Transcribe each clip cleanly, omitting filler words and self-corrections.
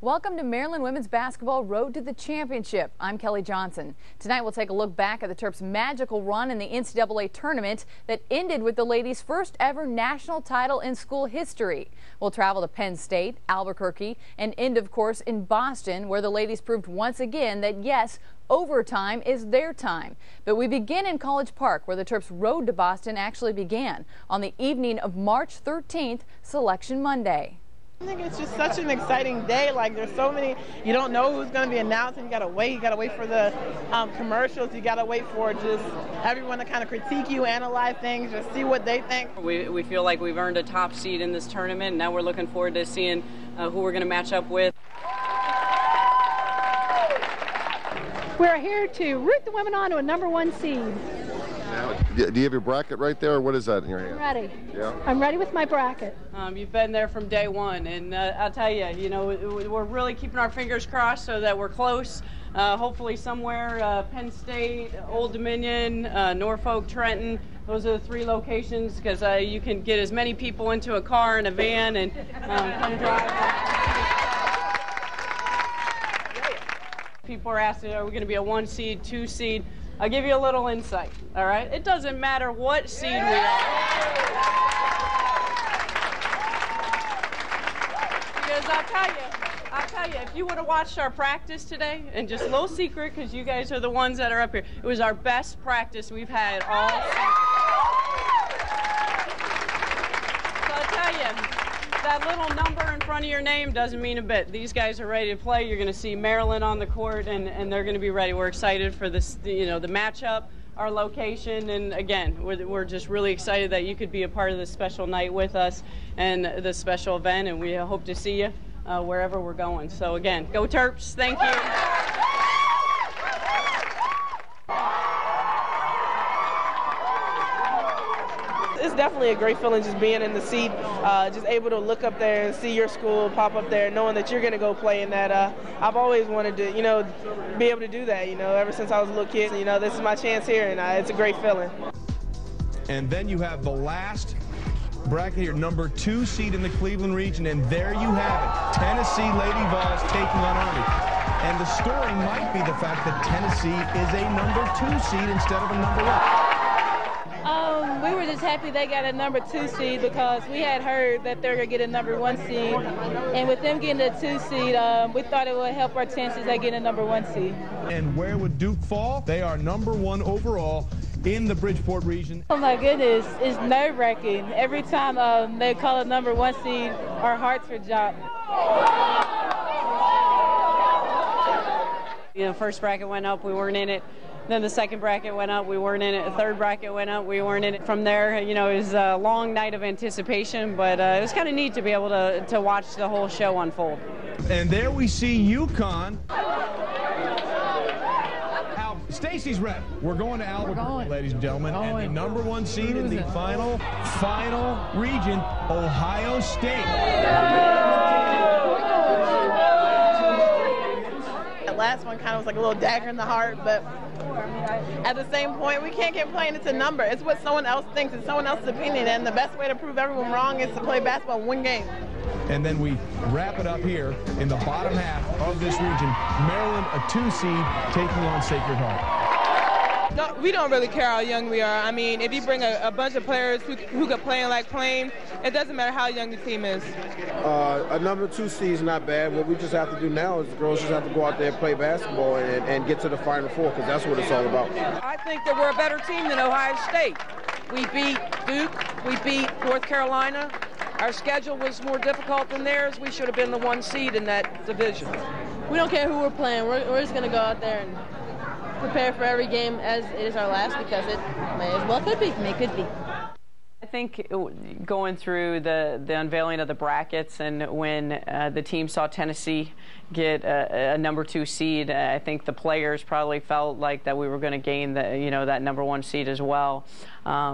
Welcome to Maryland Women's Basketball Road to the Championship. I'm Kelly Johnson. Tonight we'll take a look back at the Terps' magical run in the NCAA tournament that ended with the ladies' first ever national title in school history. We'll travel to Penn State, Albuquerque, and end, of course, in Boston, where the ladies proved once again that, yes, overtime is their time. But we begin in College Park, where the Terps' road to Boston actually began on the evening of March 13th, Selection Monday. I think it's just such an exciting day. Like, there's so many, you don't know who's going to be announced, and you got to wait for the commercials, you got to wait for just everyone to kind of critique you, analyze things, just see what they think. We feel like we've earned a top seed in this tournament, and now we're looking forward to seeing who we're going to match up with. We're here to root the women on to a #1 seed. Do you have your bracket right there, or what is that in your hand? I'm ready. Yeah. I'm ready with my bracket. You've been there from day one, and I'll tell you, we're really keeping our fingers crossed so that we're close. Hopefully somewhere, Penn State, Old Dominion, Norfolk, Trenton. Those are the 3 locations, because you can get as many people into a car and a van and come drive. People are asking, are we going to be a 1 seed, 2 seed? I'll give you a little insight, all right? It doesn't matter what seed we are. Because I'll tell you, if you would have watched our practice today, and just a little secret, because you guys are the ones that are up here, it was our best practice we've had all season. So I'll tell you, that little number in front of your name doesn't mean a bit. These guys are ready to play. You're going to see Maryland on the court, and they're going to be ready. We're excited for this, the matchup, our location, and again, we're just really excited that you could be a part of this special night with us and this special event, and we hope to see you wherever we're going. So again, go Terps. Thank you. It's definitely a great feeling just being in the seat, just able to look up there and see your school pop up there, knowing that you're going to go play in that. I've always wanted to, be able to do that, ever since I was a little kid. This is my chance here, and it's a great feeling. And then you have the last bracket here, #2 seed in the Cleveland region, and there you have it. Tennessee Lady Vols taking on Army. And the story might be the fact that Tennessee is a #2 seed instead of a #1. We were just happy they got a #2 seed, because we had heard that they're going to get a #1 seed. And with them getting a 2 seed, we thought it would help our chances at getting a #1 seed. And where would Duke fall? They are #1 overall in the Bridgeport region. Oh my goodness, it's nerve-wracking. Every time they call a #1 seed, our hearts are dropped. First bracket went up, we weren't in it. Then the second bracket went up, we weren't in it. The third bracket went up, we weren't in it. From there, it was a long night of anticipation, but it was kind of neat to be able to watch the whole show unfold. And there we see UConn. Stacy's ready. We're going to Albuquerque, ladies and gentlemen. And the #1 seed in the final region, Ohio State. That last one kind of was like a little dagger in the heart, but at the same point, we can't complain. It's a number. It's what someone else thinks. It's someone else's opinion, and the best way to prove everyone wrong is to play basketball and win games. And then we wrap it up here in the bottom half of this region. Maryland, a 2 seed, taking on Sacred Heart. No, we don't really care how young we are. I mean, if you bring a bunch of players who can play and like playing, it doesn't matter how young the team is. A #2 seed is not bad. What we just have to do now is the girls just have to go out there and play basketball and get to the Final Four, because that's what it's all about. I think that we're a better team than Ohio State. We beat Duke. We beat North Carolina. Our schedule was more difficult than theirs. We should have been the 1 seed in that division. We don't care who we're playing. We're just going to go out there and prepare for every game as it is our last, because it may as well could be. It could be. I think going through the unveiling of the brackets, and when the team saw Tennessee get a #2 seed, I think the players probably felt like that we were going to gain that #1 seed as well.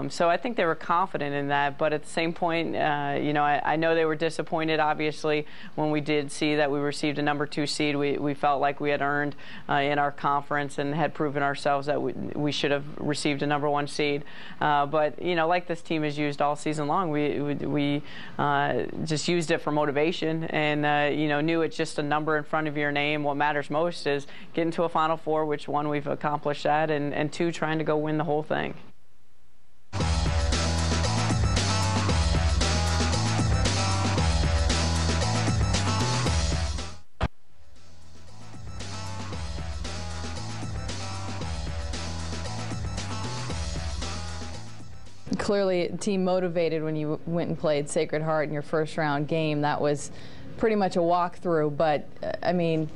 So I think they were confident in that. But at the same point, I know they were disappointed, obviously, when we did see that we received a #2 seed. We felt like we had earned in our conference and had proven ourselves that we should have received a #1 seed. But like this team, as you used all season long. We just used it for motivation, and you know, knew it's just a number in front of your name. What matters most is getting to a Final Four, which one we've accomplished that, and two, trying to go win the whole thing. Clearly, team motivated when you went and played Sacred Heart in your first round game. That was pretty much a walkthrough, but I mean,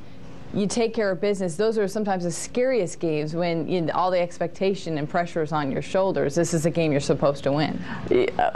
you take care of business. Those are sometimes the scariest games when all the expectation and pressure is on your shoulders. This is a game you're supposed to win.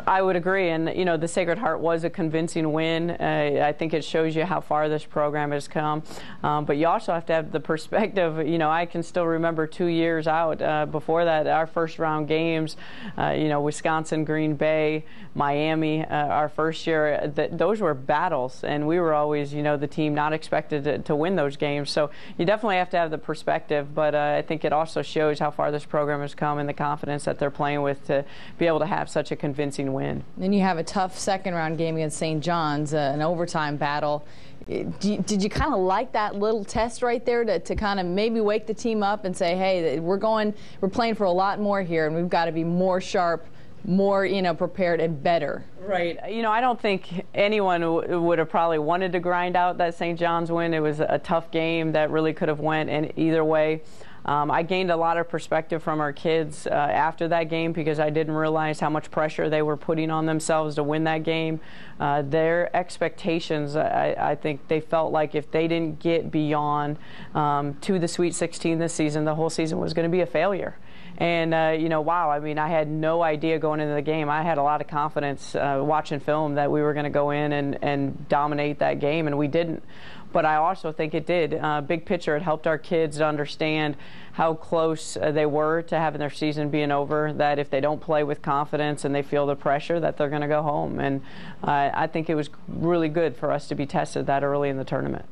I would agree, and you know, the Sacred Heart was a convincing win. I think it shows you how far this program has come, but you also have to have the perspective. You know, I can still remember 2 years out before that, our first round games, you know, Wisconsin, Green Bay, Miami, our first year, those were battles, and we were always, you know, the team not expected to win those games. So you definitely have to have the perspective, but I think it also shows how far this program has come and the confidence that they're playing with to be able to have such a convincing win. Then you have a tough second round game against St. John's, an overtime battle. Did you kind of like that little test right there to kind of maybe wake the team up and say, hey, we're playing for a lot more here, and we've got to be more sharp, more, you know, prepared and better? Right. You know, I don't think anyone would have probably wanted to grind out that St. John's win. It was a tough game that really could have went in either way. I gained a lot of perspective from our kids after that game, because I didn't realize how much pressure they were putting on themselves to win that game. Their expectations, I think they felt like if they didn't get beyond to the Sweet 16 this season, the whole season was going to be a failure. And, you know, wow, I mean, I had no idea going into the game. I had a lot of confidence watching film that we were going to go in and dominate that game, and we didn't. But I also think it did. Big picture, it helped our kids to understand how close they were to having their season being over, that if they don't play with confidence and they feel the pressure, that they're going to go home. And I think it was really good for us to be tested that early in the tournament.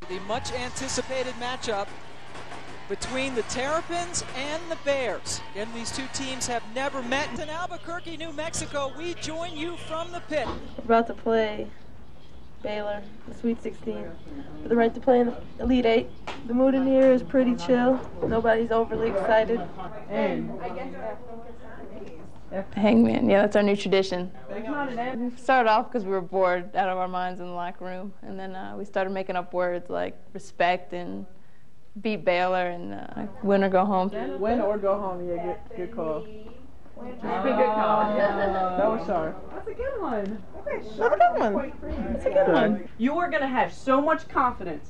The much anticipated matchup between the Terrapins and the Bears. Again, these two teams have never met. In Albuquerque, New Mexico, we join you from the pit. We're about to play Baylor, the Sweet 16, for the right to play in the Elite 8. The mood in here is pretty chill. Nobody's overly excited. Hangman, yeah, that's our new tradition. We started off because we were bored out of our minds in the locker room, and then we started making up words like respect and beat Baylor and win or go home. Win or go home, yeah, good call. Good call. That was sharp. That's a good one. That's a good one. That's a good one. You are going to have so much confidence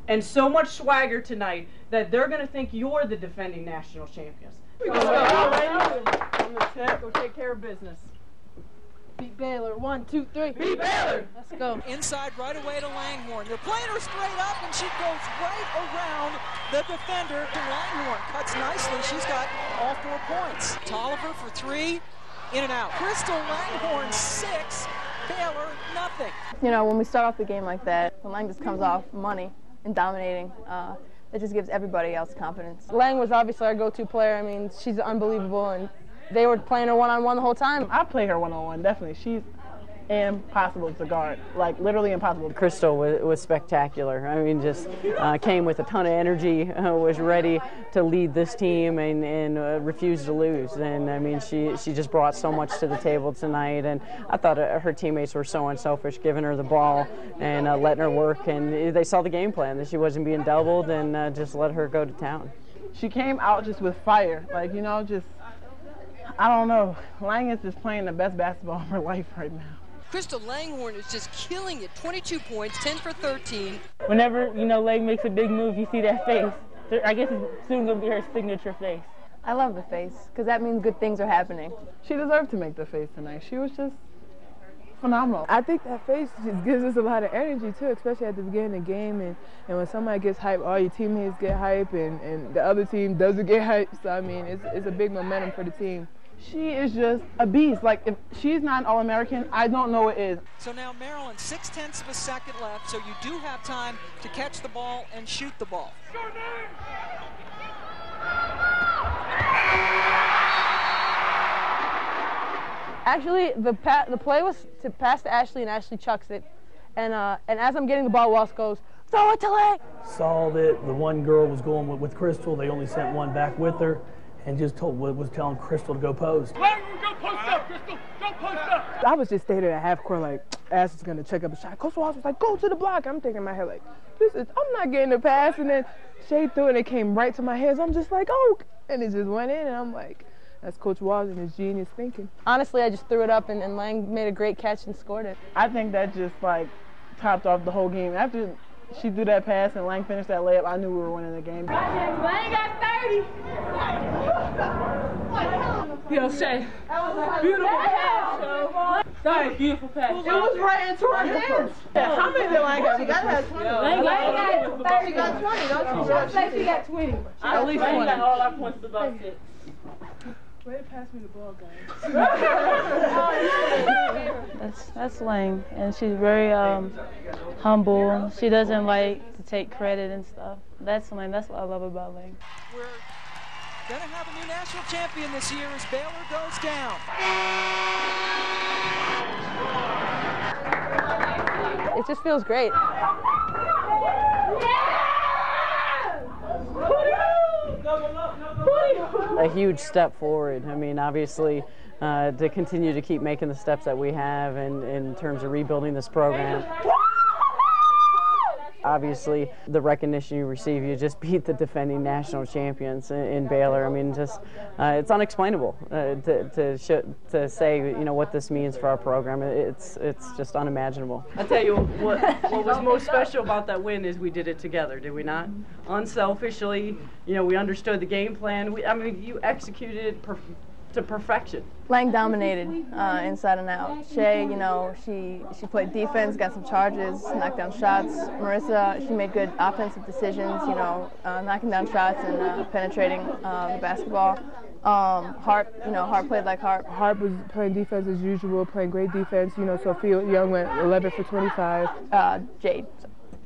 and so much swagger tonight that they're going to think you're the defending national champions. Go take care of business. Beat Baylor. 1, 2, 3. Beat Baylor. Let's go. Inside right away to Langhorne. They're playing her straight up, and she goes right around the defender to Langhorne. Cuts nicely. She's got all 4 points. Tolliver for 3. In and out. Crystal Langhorne 6. Baylor nothing. You know, when we start off the game like that, when Lang just comes off money and dominating, it just gives everybody else confidence. Lang was obviously our go-to player. I mean, she's unbelievable, and they were playing her one-on-one the whole time. I play her one-on-one, definitely. She's impossible to guard, like literally impossible. Crystal was spectacular. I mean, just came with a ton of energy, was ready to lead this team and refused to lose. And I mean, she just brought so much to the table tonight. And I thought her teammates were so unselfish, giving her the ball and letting her work. And they saw the game plan, that she wasn't being doubled, and just let her go to town. She came out just with fire, like, you know, just, I don't know. Lang is just playing the best basketball of her life right now. Crystal Langhorne is just killing it. 22 points, 10 for 13. Whenever, you know, Lang makes a big move, you see that face. I guess it's soon going to be her signature face. I love the face because that means good things are happening. She deserved to make the face tonight. She was just phenomenal. I think that face just gives us a lot of energy too, especially at the beginning of the game, and when somebody gets hyped, all your teammates get hyped, and the other team doesn't get hyped. So I mean, it's a big momentum for the team. She is just a beast. Like, if she's not an All-American, I don't know what is. So now Maryland, 0.6 of a second left, so you do have time to catch the ball and shoot the ball. Actually, the play was to pass to Ashley, and Ashley chucks it. And as I'm getting the ball, Walsh goes, throw it to Lang. Saw that the one girl was going with Crystal. They only sent one back with her, and just was telling Crystal to go post. Go post up, Crystal. Go post up. I was just standing at half court like, Ash is gonna check up a shot. Coach Walsh was like, go to the block. I'm thinking in my head like, I'm not getting the pass. And then Shay threw it and it came right to my hands. I'm just like, oh, and it just went in, and I'm like, that's Coach Walsh and his genius thinking. Honestly, I just threw it up, and Lang made a great catch and scored it. I think that just like topped off the whole game. After she threw that pass and Lang finished that layup, I knew we were winning the game. Lang got 30. Yo, Shay. Beautiful pass. That was a beautiful pass. It was right into her hands. Yeah, how many did Lang got? She got 20. Lang got 30. She got 20, don't she? I'll say she got 20. At least 20. got all our points above 6. Way pass me the ball, guys. That's Lang, and she's very humble. She doesn't like to take credit and stuff. That's Lang. That's what I love about Lang. We're going to have a new national champion this year as Baylor goes down. It just feels great. A huge step forward. I mean, obviously, to continue to keep making the steps that we have in terms of rebuilding this program. Obviously, the recognition you receive, you just beat the defending national champions in Baylor. I mean, just it's unexplainable to say, you know, what this means for our program. It's just unimaginable. I'll tell you what was most special about that win is we did it together, did we not? Unselfishly, you know, we understood the game plan. I mean, you executed it to perfection. Lang dominated inside and out. Shay, you know, she played defense, got some charges, knocked down shots. Marissa, she made good offensive decisions, you know, knocking down shots and penetrating the basketball. Harp, you know, Harp played like Harp. Harp was playing defense as usual, playing great defense. You know, Sophia Young went 11 for 25. Jade,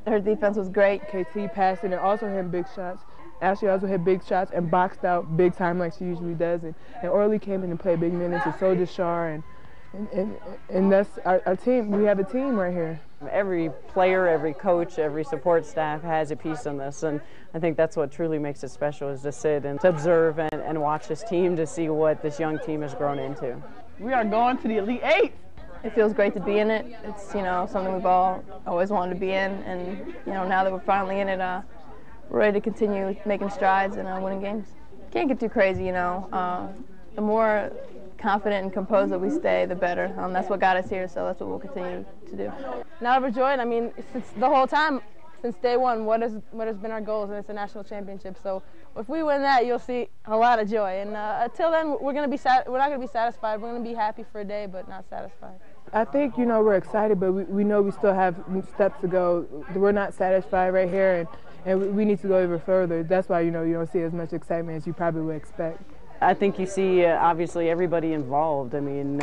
her defense was great. KT passed and also hit big shots. Ashley also hit big shots and boxed out big time like she usually does. And Orly came in and played big minutes, and so did Shar. And that's our team. We have a team right here. Every player, every coach, every support staff has a piece in this, and I think that's what truly makes it special, is to sit and to observe and watch this team to see what this young team has grown into. We are going to the Elite Eight. It feels great to be in it. It's, you know, something we've all always wanted to be in, and, you know, now that we're finally in it, we're ready to continue making strides and winning games. Can't get too crazy, you know. The more confident and composed that we stay, the better. That's what got us here, so that's what we'll continue to do. Not overjoyed. I mean, since the whole time, since day one, what has been our goals, and it's a national championship. So if we win that, you'll see a lot of joy. And until then, we're not going to be satisfied. We're going to be happy for a day, but not satisfied. I think, you know, we're excited, but we know we still have steps to go. We're not satisfied right here, and we need to go even further. That's why, you know, you don't see as much excitement as you probably would expect. I think you see, obviously, everybody involved. I mean,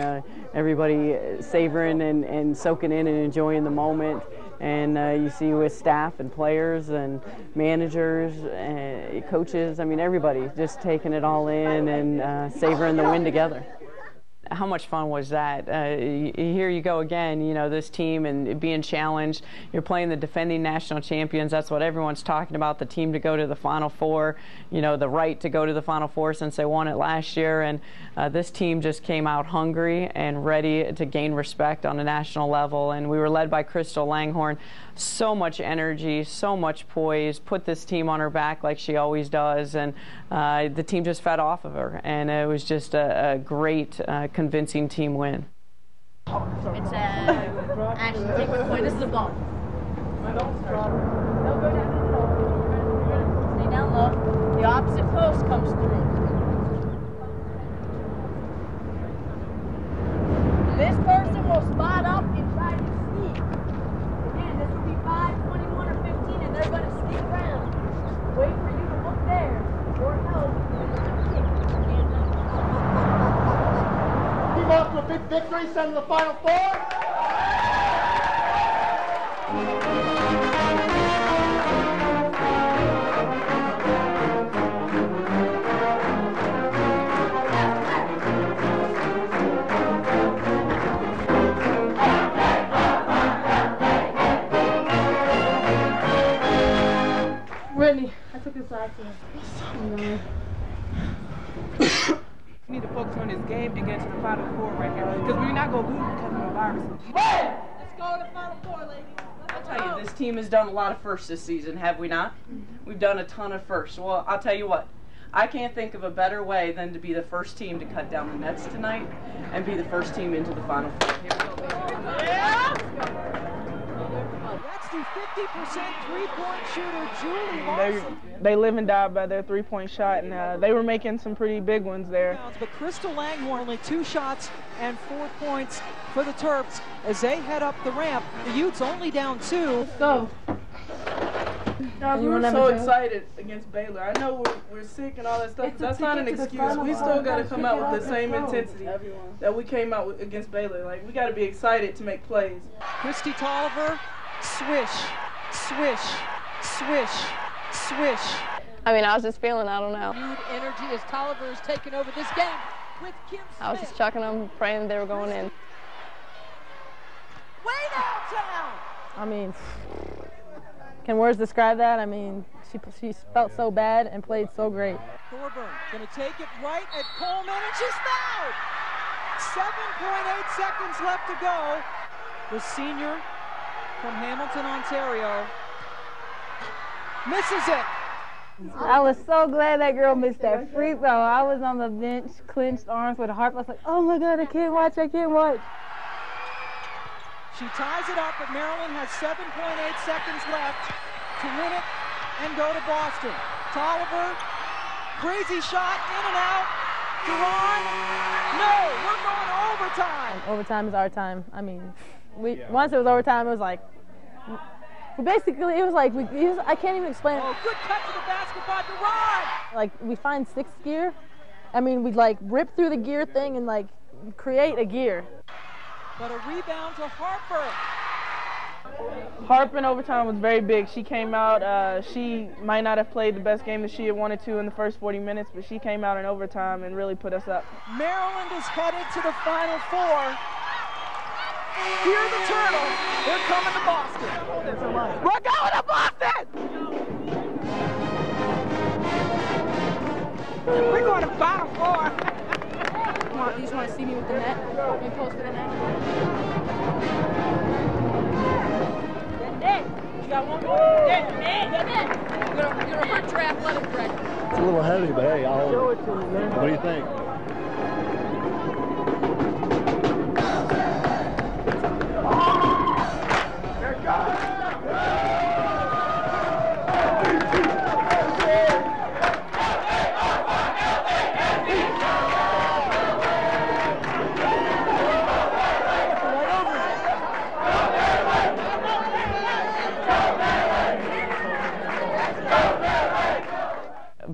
everybody savoring and soaking in and enjoying the moment. And you see with staff and players and managers, coaches, I mean, everybody just taking it all in and savoring the win together. How much fun was that? Here you go again, you know, this team and being challenged. You're playing the defending national champions. That's what everyone's talking about, the team to go to the Final Four, you know, the right to go to the Final Four since they won it last year. And this team just came out hungry and ready to gain respect on a national level. And we were led by Crystal Langhorn. So much energy, so much poise, put this team on her back like she always does. And the team just fed off of her. And it was just a great, convincing team win. It's Ashley, take the point. This is the ball. Stay down low. The opposite post comes through. This person will spot up and try to sneak. Again, this will be 5, 21, or 15, and they're going to sneak around. Wait for you to look there, or help. Team off to a big victory, sending the Final Four. game to get to the Final Four right here. Because we're not going to lose because of the virus. Let's go to the Final Four, ladies. I'll tell you, this team has done a lot of firsts this season, have we not? We've done a ton of firsts. Well, I'll tell you what. I can't think of a better way than to be the first team to cut down the nets tonight and be the first team into the Final Four. Here we go. Yeah. That's the 50% three-point shooter, Julie Larson. They live and die by their three-point shot, and they were making some pretty big ones there. But Crystal Langhorne, only 2 shots and 4 points for the Terps as they head up the ramp. The Utes only down 2. Let's go. Guys, we were so excited against Baylor. I know we're sick and all that stuff, but that's not an excuse. We still got to come out with the same intensity that we came out with against Baylor. Like, we got to be excited to make plays. Christy Tolliver, swish, swish, swish, swish. I mean, I was just feeling, I don't know. Huge energy as Tolliver has taken over this game with Kim Smith. I was just chucking them, praying they were going in. Way downtown! I mean, can words describe that? I mean, she felt so bad and played so great. Thorburn going to take it right at Coleman, and she's fouled! 7.8 seconds left to go. The senior from Hamilton, Ontario, misses it. I was so glad that girl missed that free throw. I was on the bench, clenched arms with a heart. I was like, oh my God, I can't watch, I can't watch. She ties it up, but Maryland has 7.8 seconds left to win it and go to Boston. Tolliver, crazy shot, in and out. Duran, no, we're going overtime. Overtime is our time. I mean, once it was overtime, it was like, basically, it was like, I can't even explain it. Oh, good cut to the basket by Duran. Like, we find 6th gear. I mean, we'd like rip through the gear thing and like create a gear. But a rebound to Harper. Harper in overtime was very big. She came out, she might not have played the best game that she had wanted to in the first 40 minutes, but she came out in overtime and really put us up. Maryland is headed to the Final Four. Here are the Turtles. They're coming to Boston. We're going to Boston! We're going to Final Four. You just want to see me with the net? You close to the net? The net. You got one more? The net. You're gonna hurt your athletic record. It's a little heavy, but hey, I'll show it to you, man. What do you think?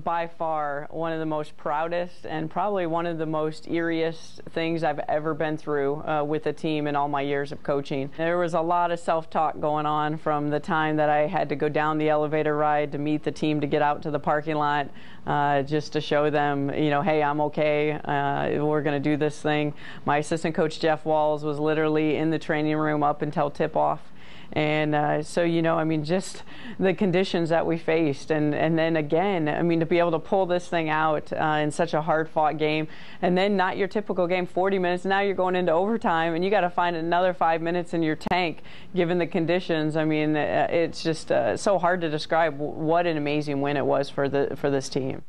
By far one of the most proudest and probably one of the most eeriest things I've ever been through with a team in all my years of coaching. There was a lot of self-talk going on from the time that I had to go down the elevator ride to meet the team to get out to the parking lot just to show them, you know, hey, I'm okay, we're going to do this thing. My assistant coach Jeff Walls was literally in the training room up until tip-off. And so, you know, I mean, just the conditions that we faced. And then again, I mean, to be able to pull this thing out in such a hard-fought game, and then not your typical game, 40 minutes, now you're going into overtime, and you got to find another 5 minutes in your tank, given the conditions. I mean, it's just so hard to describe what an amazing win it was for this team.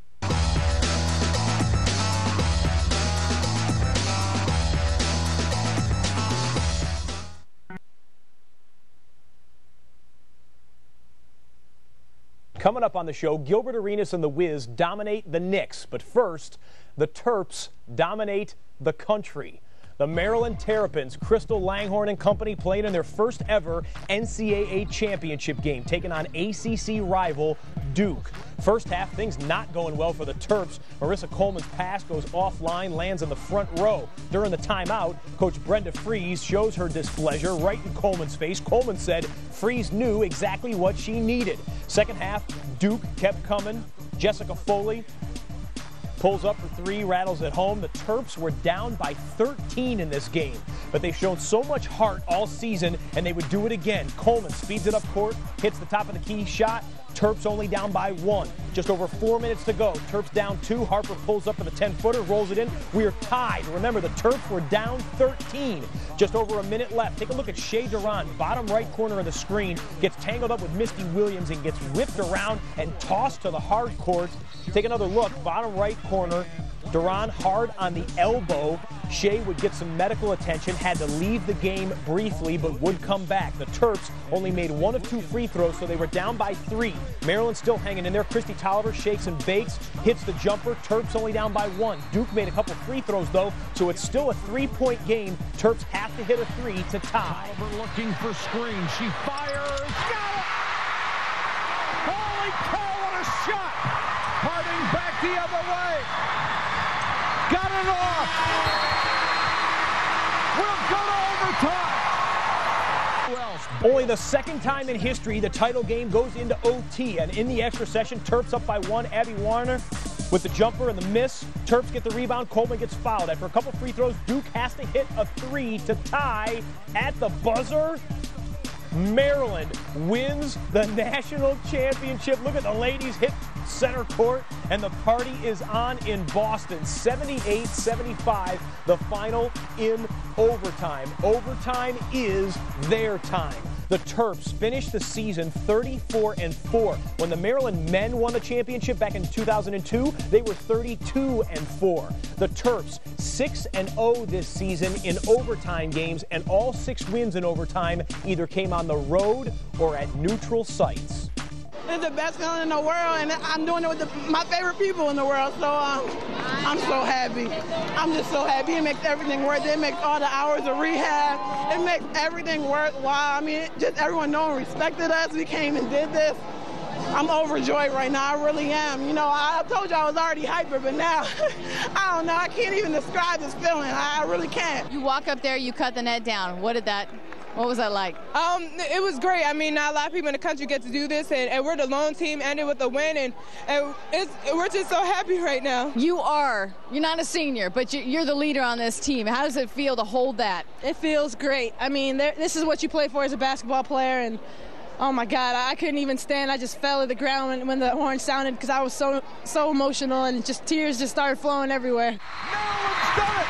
Coming up on the show, Gilbert Arenas and the Wiz dominate the Knicks. But first, the Terps dominate the country. The Maryland Terrapins, Crystal Langhorne and company playing in their first ever NCAA Championship game, taking on ACC rival Duke. First half, things not going well for the Terps. Marissa Coleman's pass goes offline, lands in the front row. During the timeout, Coach Brenda Fries shows her displeasure right in Coleman's face. Coleman said Fries knew exactly what she needed. Second half, Duke kept coming. Jessica Foley pulls up for three, rattles it home. The Terps were down by 13 in this game, but they've shown so much heart all season, and they would do it again. Coleman speeds it up court, hits the top of the key shot, Terps only down by 1. Just over 4 minutes to go. Terps down 2. Harper pulls up for the 10-footer, rolls it in. We are tied. Remember, the Terps were down 13. Just over a minute left. Take a look at Shea Durant, bottom right corner of the screen, gets tangled up with Misty Williams and gets whipped around and tossed to the hard court. Take another look, bottom right corner. Durant hard on the elbow. Shea would get some medical attention, had to leave the game briefly, but would come back. The Terps only made 1 of 2 free throws, so they were down by 3. Maryland still hanging in there. Christy Tolliver shakes and bakes, hits the jumper. Terps only down by 1. Duke made a couple free throws, though, so it's still a 3-point game. Terps have to hit a 3 to tie. Tolliver looking for screen. She fires. Got it! Holy cow, what a shot! Harding back the other way. Got it off. We'll go to overtime. Only the second time in history the title game goes into OT, and in the extra session, Terps up by 1. Abby Warner with the jumper and the miss. Terps get the rebound. Coleman gets fouled. After a couple free throws, Duke has to hit a 3 to tie at the buzzer. Maryland wins the national championship. Look at the ladies hit center court, and the party is on in Boston. 78-75, the final in overtime. Overtime is their time. The Terps finished the season 34-4. When the Maryland men won the championship back in 2002, they were 32-4. The Terps 6-0 this season in overtime games, and all 6 wins in overtime either came on the road or at neutral sites. It's the best feeling in the world, and I'm doing it with my favorite people in the world, so I'm so happy. I'm just so happy. It makes everything worth it. It makes all the hours of rehab. It makes everything worthwhile. I mean, just everyone knowing respected us. We came and did this. I'm overjoyed right now. I really am. You know, I told you I was already hyper, but now, I don't know. I can't even describe this feeling. I really can't. You walk up there, you cut the net down. What was that like? It was great. I mean, not a lot of people in the country get to do this, and we're the lone team, ended with a win, and we're just so happy right now. You're not a senior, but you're the leader on this team. How does it feel to hold that? It feels great. I mean, this is what you play for as a basketball player, and oh my God, I couldn't even stand. I just fell to the ground when the horn sounded because I was so emotional, and just tears just started flowing everywhere. Maryland's done it!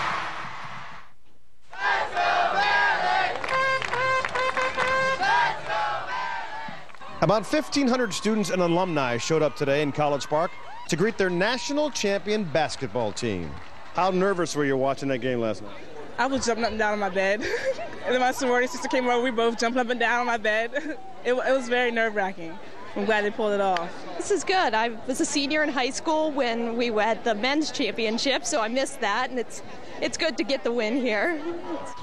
About 1,500 students and alumni showed up today in College Park to greet their national champion basketball team. How nervous were you watching that game last night? I was jumping up and down on my bed. And then my sorority sister came over. We both jumped up and down on my bed. It was very nerve-wracking. I'm glad they pulled it off. This is good. I was a senior in high school when we had the men's championship, so I missed that, and it's good to get the win here.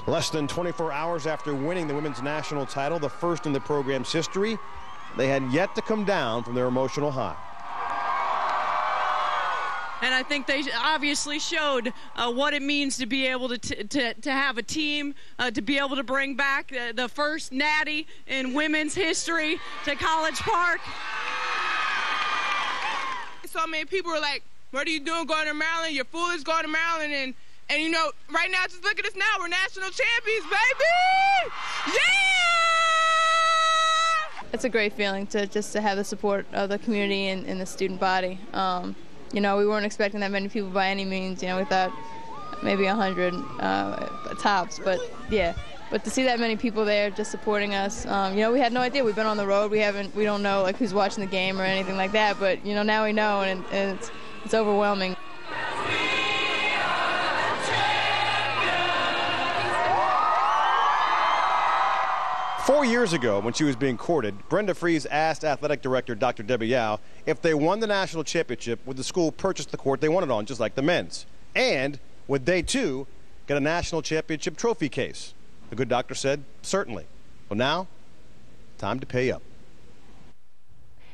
Less than 24 hours after winning the women's national title, the first in the program's history, they had yet to come down from their emotional high. And I think they obviously showed what it means to be able to have a team, to be able to bring back the first natty in women's history to College Park. So many people were like, what are you doing going to Maryland? You're foolish going to Maryland. And you know, right now, just look at us now. We're national champions, baby! Yeah! It's a great feeling to have the support of the community and the student body. You know, we weren't expecting that many people by any means. You know, we thought maybe 100 tops, but yeah. But to see that many people there just supporting us, you know, we had no idea. We've been on the road. We don't know like who's watching the game or anything like that. But you know, now we know, and it's overwhelming. Four years ago, when she was being courted, Brenda Fries asked athletic director Dr. Debbie Yao if they won the national championship, would the school purchase the court they wanted on, just like the men's? And would they, too, get a national championship trophy case? The good doctor said, certainly. Well, now, time to pay up.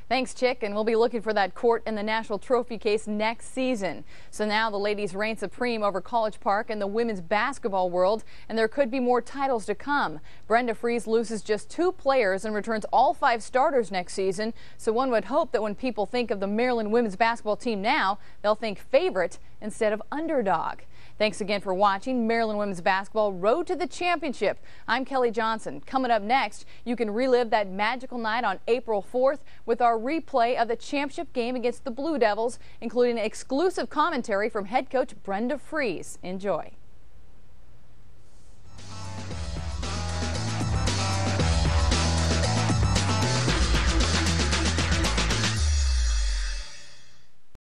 Thanks, Chick, and we'll be looking for that court in the national trophy case next season. So now the ladies reign supreme over College Park in the women's basketball world, and there could be more titles to come. Brenda Fries loses just 2 players and returns all 5 starters next season, so one would hope that when people think of the Maryland women's basketball team now, they'll think favorite instead of underdog. Thanks again for watching Maryland Women's Basketball Road to the Championship. I'm Kelly Johnson. Coming up next, you can relive that magical night on April 4th with our replay of the championship game against the Blue Devils, including exclusive commentary from head coach Brenda Fries. Enjoy.